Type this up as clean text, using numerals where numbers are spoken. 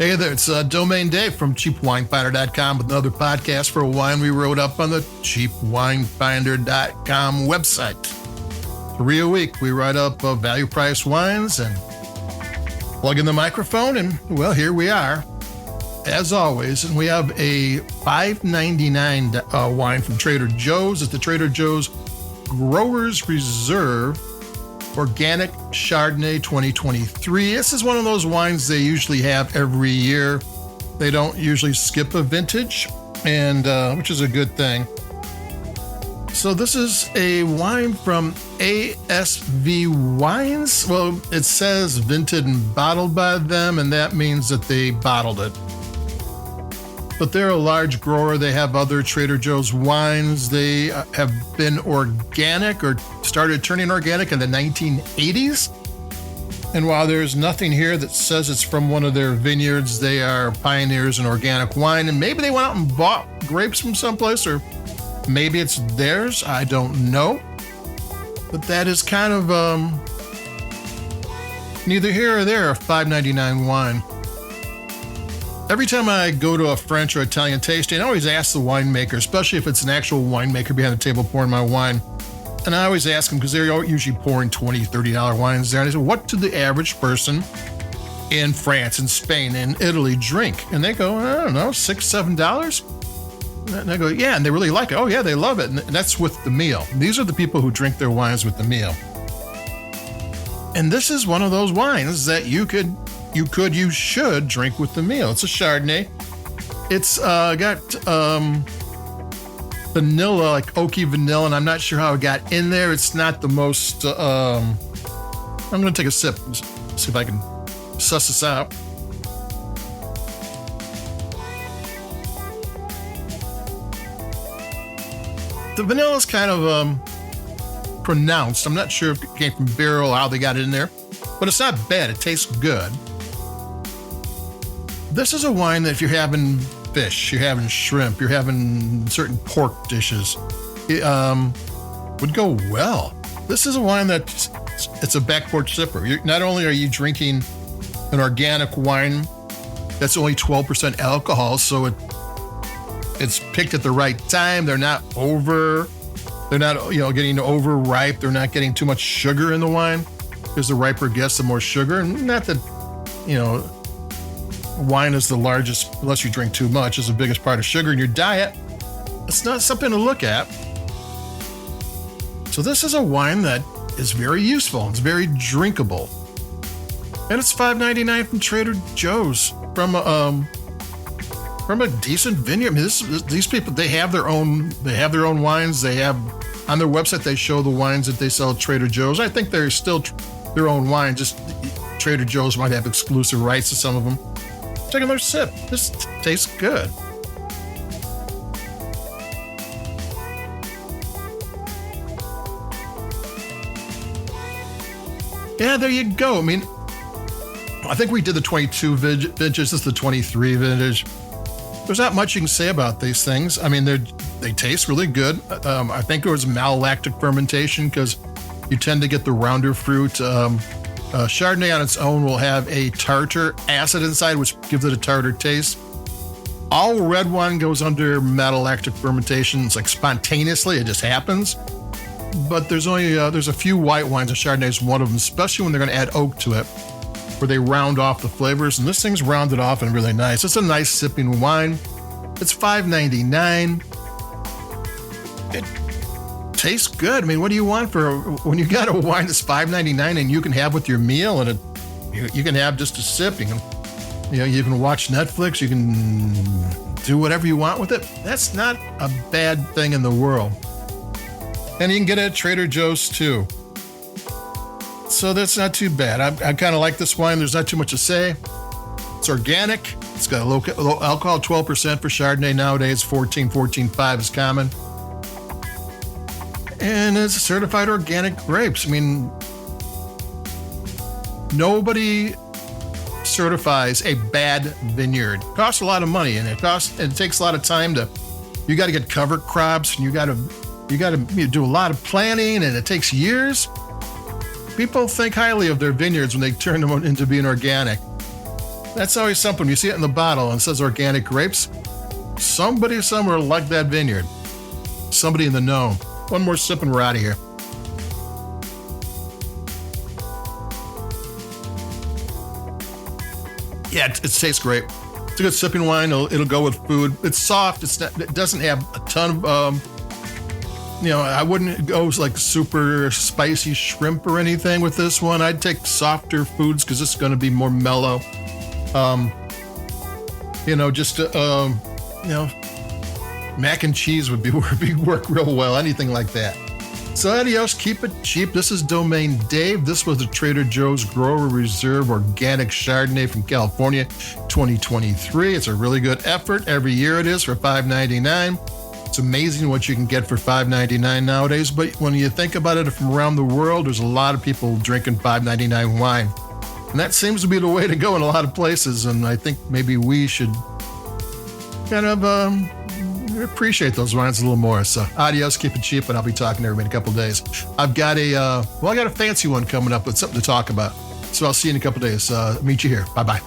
Hey there, it's Domain Dave from CheapWineFinder.com with another podcast for a wine we wrote up on the CheapWineFinder.com website. 3 a week, we write up value price wines and plug in the microphone, and well, here we are, as always. And we have a $5.99 wine from Trader Joe's. It's the Trader Joe's Growers Reserve Organic Chardonnay 2023. This is one of those wines they usually have every year. They don't usually skip a vintage, and which is a good thing. So this is a wine from ASV Wines. Well, it says vinted and bottled by them, and that means that they bottled it. But they're a large grower. They have other Trader Joe's wines. They have been organic or started turning organic in the 1980s. And while there's nothing here that says it's from one of their vineyards, they are pioneers in organic wine. And maybe they went out and bought grapes from someplace, or maybe it's theirs. I don't know. But that is kind of neither here or there, a $5.99 wine. Every time I go to a French or Italian tasting, I always ask the winemaker, especially if it's an actual winemaker behind the table pouring my wine. And I always ask them, because they're usually pouring $20, $30 wines there. And I say, what do the average person in France and Spain and Italy drink? And they go, I don't know, $6, $7? And I go, yeah, and they really like it. Oh, yeah, they love it. And that's with the meal. These are the people who drink their wines with the meal. And this is one of those wines that you should drink with the meal. It's a Chardonnay. It's got vanilla, like oaky vanilla, and I'm not sure how it got in there. It's not the most, I'm going to take a sip, see if I can suss this out. The vanilla is kind of pronounced. I'm not sure if it came from barrel, how they got it in there, but it's not bad. It tastes good. This is a wine that if you're having fish, you're having shrimp, you're having certain pork dishes, it would go well. This is a wine that it's a back porch sipper. Not only are you drinking an organic wine that's only 12% alcohol, so it's picked at the right time. They're not getting overripe. They're not getting too much sugar in the wine, because the riper it gets, the more sugar. And not that, wine is the largest, unless you drink too much, is the biggest part of sugar in your diet. It's not something to look at. So this is a wine that is very useful. It's very drinkable. And it's $5.99 from Trader Joe's, from a decent vineyard. I mean, these people, they have their own wines. They have, on their website, they show the wines that they sell at Trader Joe's. I think they're still their own wine, just Trader Joe's might have exclusive rights to some of them. Take another sip. This tastes good. Yeah, there you go. I mean, I think we did the 22 vintage. This is the 23 vintage. There's not much you can say about these things. I mean, they taste really good. I think it was malolactic fermentation, because you tend to get the rounder fruit. Chardonnay on its own will have a tartar acid inside, which gives it a tartar taste. All red wine goes under malolactic fermentation. It's like spontaneously, it just happens. But there's a few white wines, and Chardonnay is one of them, especially when they're going to add oak to it, where they round off the flavors. And this thing's rounded off and really nice. It's a nice sipping wine. It's $5.99. It tastes good. I mean, what do you want for when you got a wine that's $5.99 and you can have with your meal, and you can have just a sip. You can watch Netflix. You can do whatever you want with it. That's not a bad thing in the world. And you can get it at Trader Joe's too. So that's not too bad. I kind of like this wine. There's not too much to say. It's organic. It's got a low alcohol, 12% for Chardonnay nowadays. 14.5 is common. And it's certified organic grapes. I mean, nobody certifies a bad vineyard. It costs a lot of money, and it takes a lot of time you got to get cover crops, and you got to do a lot of planning, and it takes years. People think highly of their vineyards when they turn them into being organic. That's always something. You see it in the bottle and it says organic grapes. Somebody somewhere liked that vineyard. Somebody in the know. One more sip and we're out of here. Yeah, it tastes great. It's a good sipping wine. It'll go with food. It's soft. It doesn't have a ton of, I wouldn't go like super spicy shrimp or anything with this one. I'd take softer foods because it's going to be more mellow. Mac and cheese would work real well. Anything like that. So adios, keep it cheap. This is Domain Dave. This was the Trader Joe's Grower Reserve Organic Chardonnay from California, 2023. It's a really good effort. Every year it is for $5.99. It's amazing what you can get for $5.99 nowadays. But when you think about it from around the world, there's a lot of people drinking $5.99 wine. And that seems to be the way to go in a lot of places. And I think maybe we should kind of appreciate those wines a little more. So adios, keep it cheap, and I'll be talking to everybody in a couple of days. I've got I got a fancy one coming up with something to talk about. So I'll see you in a couple of days. Meet you here. Bye-bye.